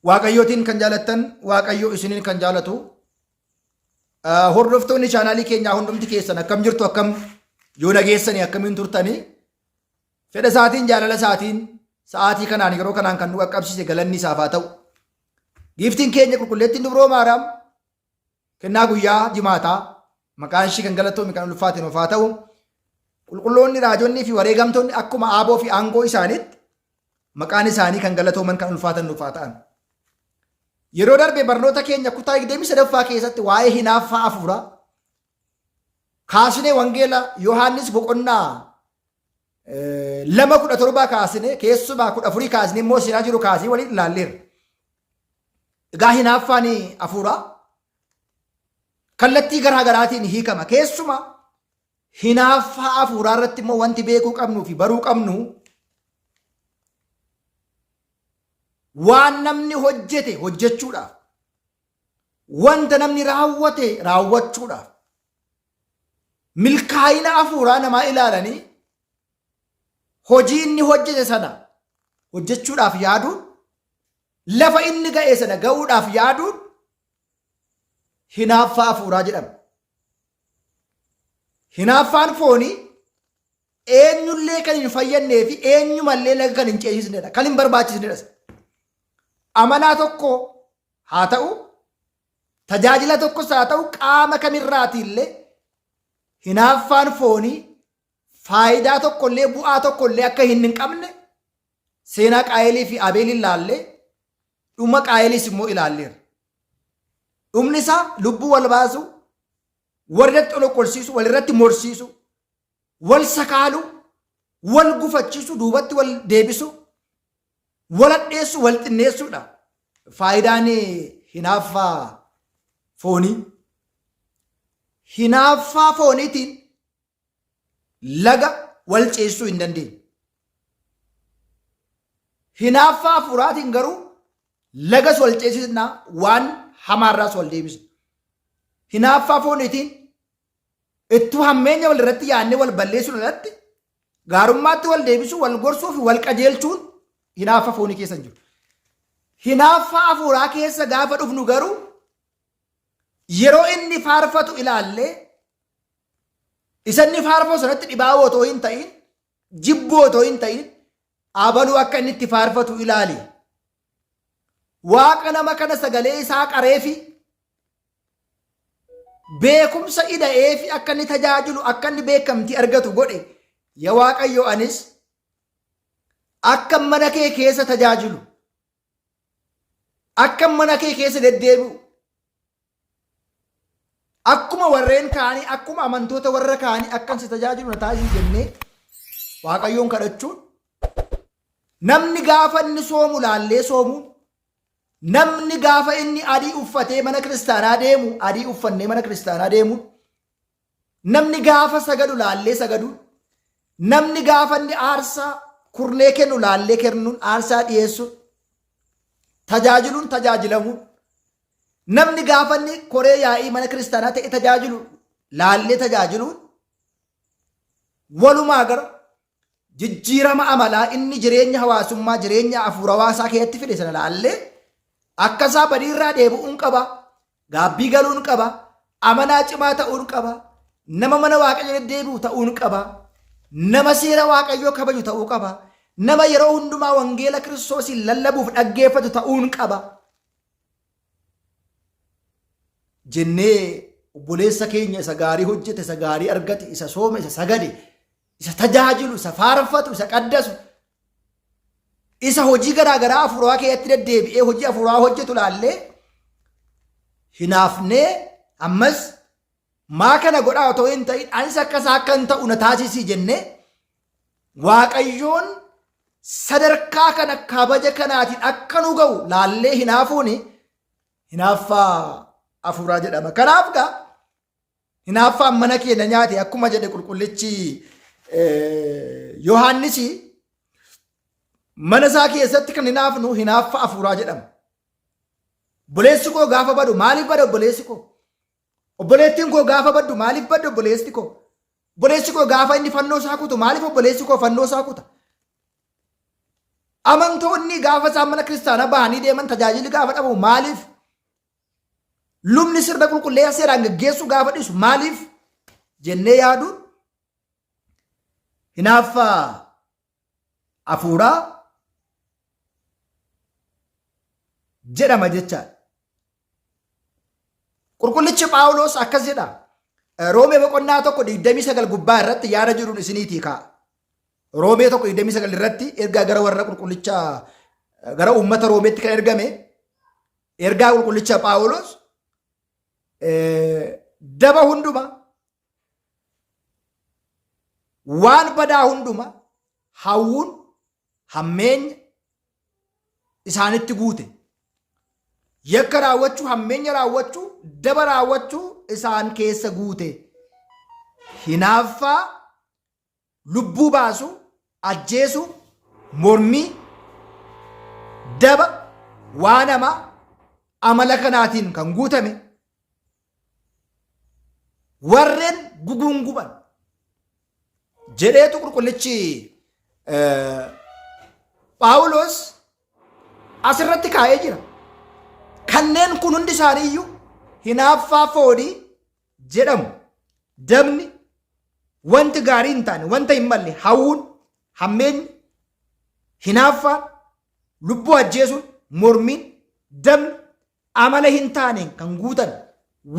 waaqayyootiin kan jaalattan waaqayyo isiniin kan jaalatu hordoftoonni chaanaalii keenyaa hundumti keessan akkam jirtu akkam yoo nageessanii akkamiin turtanii fedha isaatiin jaalala isaatiin sa'aatii kanaan yeroo kanaan kan nu qaqqabsiise galanni isaaf haa ta'u. Giiftiin keenya qulqulleettiin dubroo maaraam kennaa guyyaa jimaataa maqaan ishii kan galatoomi kan ulfaatiin of haa ta'u. Qulqulloonni raajonnii fi wareegamtoonni akkuma aaboo fi aangoo isaaniitti maqaan isaanii kan galatooman kan ulfaatan nuuf haa ta'an. Yeroo darbe barnoota keenya kutaa 23ffaa keessatti waa'ee hinaaffaa hafuuraa kaasnee wangeela Yohaannis boqonnaa 2:17 kaasnee keessumaa 14 kaasnee immoo seenaa jiru kaasii waliin ilaalleerra. Egaa hinaaffaan hafuuraa kallattii garaa garaatiin hiikama. Keessumaa hinaaffaa hafuuraa irratti immoo wanti beekuu qabnuu fi baruu qabnu waan namni hojjete hojjechuudhaaf, wanta namni raawwate raawwachuudhaaf, milkaa'ina hafuuraa namaa ilaalanii hojii inni hojjete sana hojjechuudhaaf yaaduun, lafa inni ga'e sana ga'uudhaaf yaaduun hinaaffaa hafuuraa jedhama. Hinaaffaan foonii eenyullee kan hin fayyannee fi eenyumallee laga kan hin ceesisnedha, kan hin barbaachisnedha. Amanaa tokko haa ta'u, tajaajila tokkos haa ta'u, qaama kamirraatiillee hinaaffaan foonii faayidaa tokkollee bu'aa tokkollee akka hin qabne seenaa Qaayelii fi Abeel ilaallee dhuma Qaayelis immoo ilaalleera. Dhumni isaa lubbuu wal baasu, walirratti oloqolsiisu, walirratti morsiisu, wal sakaalu, wal gufachiisu, duubatti wal deebisu, wal hadheessu, wal xinneessuudha. Faayidaan hinaaffaa foonii. Hinaaffaa fooniitiin laga wal ceessuu hin dandeenye. Hinaaffaa hafuuraatiin garuu lagas wal ceesisnaa waan hamaarraas wal deebisa. Hinaaffaa fooniitiin ittuu hammeenya wal irratti yaadnee wal balleessuun irratti gaarummaatti wal deebisuu, wal gorsuu fi wal qajeelchuun hinaaffaa foonii keessa hin jiru. Hinaaffaa hafuuraa keessa gaafa dhufnu garuu yeroo inni faarfatu ilaallee isa inni faarfatu sanatti dhibaa'uu otoo hin ta'in, jibbuu otoo hin ta'in, abaluu akka inni itti faarfatu ilaali. Waaqa nama kana sagalee isaa qaree fi beekumsa ida'ee fi akka inni tajaajilu, akka inni beekamtii argatu godhe. Yaa Waaqayyo, anis akka mana kee keessa tajaajilu, akka mana kee keessa deddeebi'u, akkuma warreen kaanii, akkuma amantoota warra kaanii akkan si tajaajilu na taasisi jennee Waaqayyoon kadhachuun, namni gaafa inni soomu laallee soomuun, namni gaafa inni adii uffatee mana kiristaanaa deemu adii uffannee mana kiristaanaa deemuun, namni gaafa sagadu laallee sagaduun, namni gaafa inni aarsaa kurnee kennu laallee kennuun, aarsaa dhiyeessuun, tajaajiluun tajaajilamuun, namni gaafa inni koree yaa'ii mana kiristaanaa ta'e tajaajilu laallee tajaajiluun, walumaa gara jijjiirama amalaa inni jireenya hawaasummaa, jireenya hafuura hawaasaa keessatti fide sana laallee akkasaa badiirraa deebi'uun qaba, gaabbii galuun qaba, amanaa cimaa ta'uun qaba, nama mana waaqayyoo deddeebi'u ta'uun qaba, nama seera waaqayyoo kabaju ta'uu qaba, nama yeroo hundumaa wangeela kiristoosiin lallabuuf dhaggeeffatu ta'uun qaba jennee obboleessa keenya isa gaarii hojjete, isa gaarii argate, isa soome, isa sagade, isa tajaajilu, isa faarfatu, isa qaddasu, isa hojii garaa garaa hafuuraa keessatti deddeebi'ee hojii hafuuraa hojjetu laallee hinaafnee ammas maa kana godhaa otoo hin ta'in anis akkasaa akka hin ta'u na taasisii jennee Waaqayyoon sadarkaa kana kabaja kanaatiin akka nu ga'u laallee hinaafuun hinaaffaa hafuuraa jedhama. Kanaaf gaa hinaaffaan mana keenya nyaate akkuma jedhe qulqullichi Yohaannis mana isaa keessatti kan hinaafnu hinaaffaa hafuuraa jedhama. Obboleessi koo gaafa badu maaliif bada obboleessi koo? Obboleettiin koo gaafa baddu maaliif baddu obboleessi koo? Obboleessi koo gaafa inni fannoo isaa kutu maaliif obboleessi koo fannoo isaa kuta? amantoonni gaafa isaan mana kiristaanaa bahanii deeman tajaajilli gaafa dhabu maaliif? Lubni sirna qulqulleessa seeraan gaggeessu gaafa dhiisu maaliif jennee yaaduun hinaaffaa hafuuraa jedhama jechaadha. Qulqullichi Phaawulos akkas jedha. Roomee boqonnaa 1:29 gubbaa irratti yaada jiruun isiniitii kaa'a. Roomee 1:29 irratti ergaa gara warra qulqullicha gara uummata Roomeetti kan ergame ergaa qulqullicha Phaawulos daba hunduma waan badaa hunduma hawwuun hammeenya isaanitti guute. Yakka raawwachuu, hammeenya raawwachuu, daba raawwachuu isaan keessa guute. Hinaaffaa, lubbuu baasu, ajjeesu, mormii, daba, waan hamaa amala kanaatiin kan guutame warreen gugunguban jedheetu qulqullichi Phaawulos asirratti kaa'ee jira. Kanneen kun hundi isaaniiyyuu hinaaffaa foonii jedhamu. Dabni, wanti gaarii hin taane, wanta hin malle, hawwuun, hammeenyi, hinaaffaan, lubbuu ajjeesuun, mormiin, dabni, amala hin taaneen kan guutan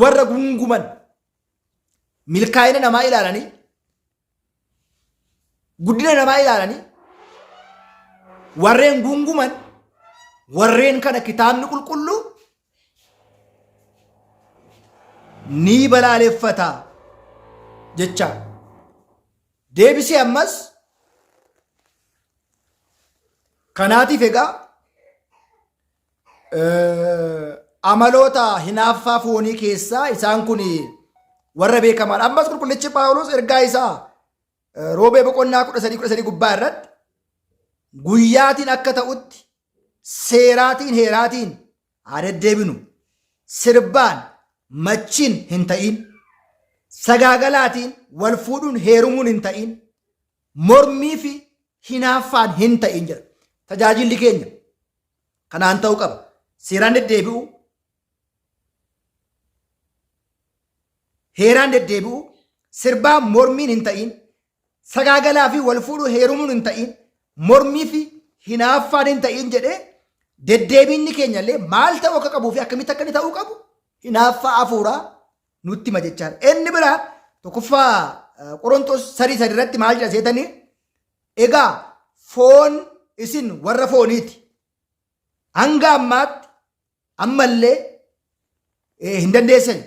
warra gunguman milkaa'ina namaa ilaalanii, guddina namaa ilaalanii, warreen gunguman, warreen kana kitaabni qulqulluu ni balaaleffata jecha. Deebisee ammas kanaatiif egaa amaloota hinaaffaa foonii keessaa isaan kun warra beekaman. Ammas qulqullichi Phaawulos ergaa isaa Roomee boqonnaa 13 gubbaa irratti guyyaatiin akka ta'utti seeraatiin heeraatiin haa deddeebinu, sirbaan machiin hin ta'in, sagaagalaatiin wal fuudhuun heerumuun hin ta'in, mormii fi hinaaffaan hin ta'in jedha. Tajaajilli keenya kanaan ta'uu qaba. Seeraan deddeebi'u, heeraan deddeebi'u, sirbaan mormiin hin ta'in, sagaagalaa fi wal fuudhuu heerumuun hin ta'in, mormii fi hinaaffaan hin ta'in jedhee deddeebiinni keenya illee maal ta'uu akka qabuu fi akkamitti akka inni ta'uu qabu hinaaffaa hafuuraa nutti hima jechaadha. Inni biraan tokkoffaa Qorontos 3:3 irratti maal jedha seetanii? Egaa foon isin warra fooniiti. Hanga ammaatti ammallee hin dandeessan.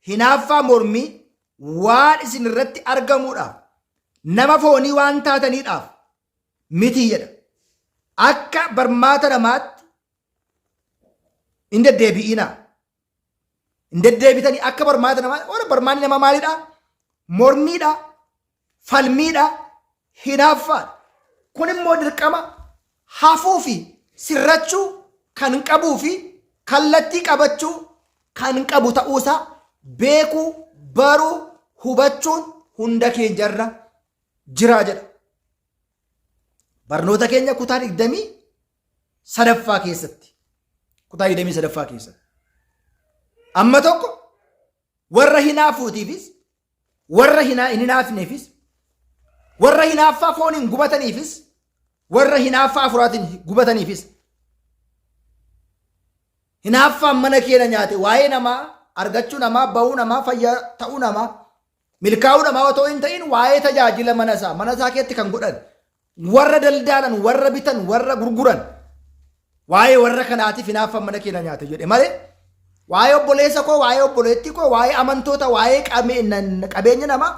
Hinaaffaa mormii waan isin irratti argamuudhaaf nama foonii waan taataniidhaaf miti jedha. Akka barmaata namaatti hin deddeebi'inaa. Hin deddeebitanii akka barmaata namaatti. Warra barmaanni namaa maalidha? Mormiidha, falmiidha, hinaaffaadha. Kun immoo dirqama hafuu fi sirrachuu kan qabuu fi kallattii qabachuu kan qabu ta'uusaa beekuu, baruu, hubachuun hunda keenyarra jiraa jedha. Barnoota keenya kutaa 23 keessatti. Kutaa 23 keessatti. Amma tokko warra hinaafuutiifis, warra hin hinaafneefis, warra hinaaffaa fooniin gubataniifis, warra hinaaffaa hafuuraatiin gubataniifis. Hinaaffaan mana keenya nyaate waa'ee namaa argachuu namaa, bahuu namaa, fayyaa ta'uu namaa, milkaa'uu namaa otoo hin ta'in waa'ee tajaajila mana isaa keessatti kan godhan, warra daldaalan, warra bitan, warra gurguran, waa'ee warra kanaatiif hinaaffaan mana keenya nyaate jedhe malee waa'ee obboleessa koo, waa'ee obboleettii koo, waa'ee amantoota, waa'ee qabeenya namaa,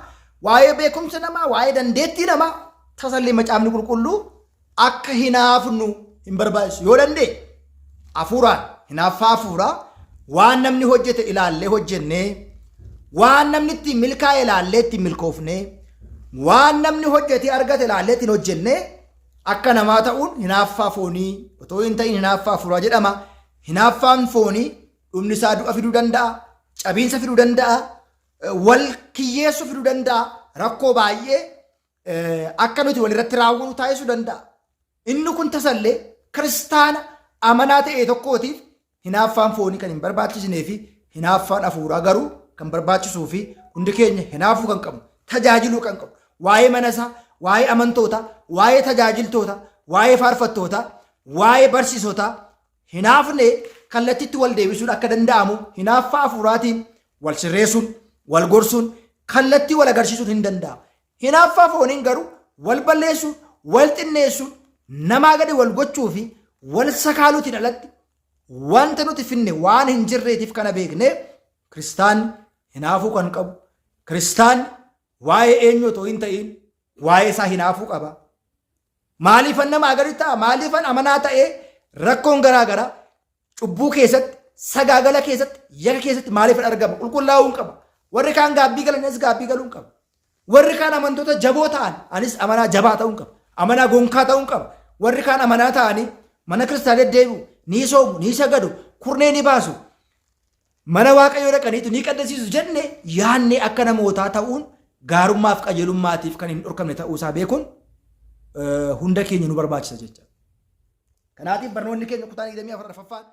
waa'ee beekumsa namaa, waa'ee dandeettii namaa tasallee macaafni qulqulluu akka hinaafnu hin barbaachisu. Yoo dandee hafuuraan hinaaffaa hafuuraa waan namni hojjete ilaallee hojjennee, waan namni ittiin milkaa'e ilaallee ittiin milkoofnee, waan namni hojjete argate ilaallee ittiin hojjennee akka namaa ta'uun hinaaffaa foonii otoo hin ta'in hinaaffaa hafuuraa jedhama. Hinaaffaan foonii dhumni isaa du'a fiduu danda'a, cabiinsa fiduu danda'a, wal kiyyeessuu fiduu danda'a, rakkoo baay'ee akka nuti walirratti raawwatu taasisuu danda'a. Inni kun tasallee kiristaana amanaa ta'e tokkootiif hinaaffaan foonii kan hin barbaachisnee fi hinaaffaan hafuuraa garuu kan barbaachisuu fi hundi keenya hinaafuu kan qabnu tajaajiluu kan qabnu waa'ee mana isaa waa'ee amantoota waa'ee tajaajiltoota waa'ee faarfattoota waa'ee barsiisota hinaafne kallattiitti wal deebisuun akka danda'amu hinaaffaa hafuuraatiin wal sirreessuun wal gorsuun kallattii wal agarsiisuun hin danda'amu. Hinaaffaa fooniin garuu wal balleessuun wal xinneessuun namaa gadi wal gochuu fi wal sakaaluutiin alatti wanta nuti finne waan hin jirreetiif kana beekne kiristaanni hinaafuu kan qabu kiristaanni waa'ee eenyu otoo hin ta'in waa'ee isaa hinaafuu qaba. Maaliifan nama agadi ta'a? Maaliifan amanaa ta'ee rakkoon garaagaraa cubbuu keessatti sagaagala keessatti yakka keessatti maaliifan argama? Qulqullaa'uu qaba. Warri kaan gaabbii galanis gaabbii galuu qaba. Warri kaan amantoota jaboo ta'an anis amanaa jabaa ta'uu qaba. Amanaa gonkaa ta'uu qaba. Warri kaan amanaa ta'anii mana kiristaanaa deddeebi'u ni soomu ni sagadu kurnee ni baasu mana waaqayyoo dhaqaniitu ni qaddasiisu jenne yaanne akka namootaa ta'uun gaarummaaf qajeelummaatiif kan hin dhorkamne ta'uusaa beekuun hunda keenya nu barbaachisa jecha. Kanaatiif barnoonni keenya kutaa 24 arfaffaan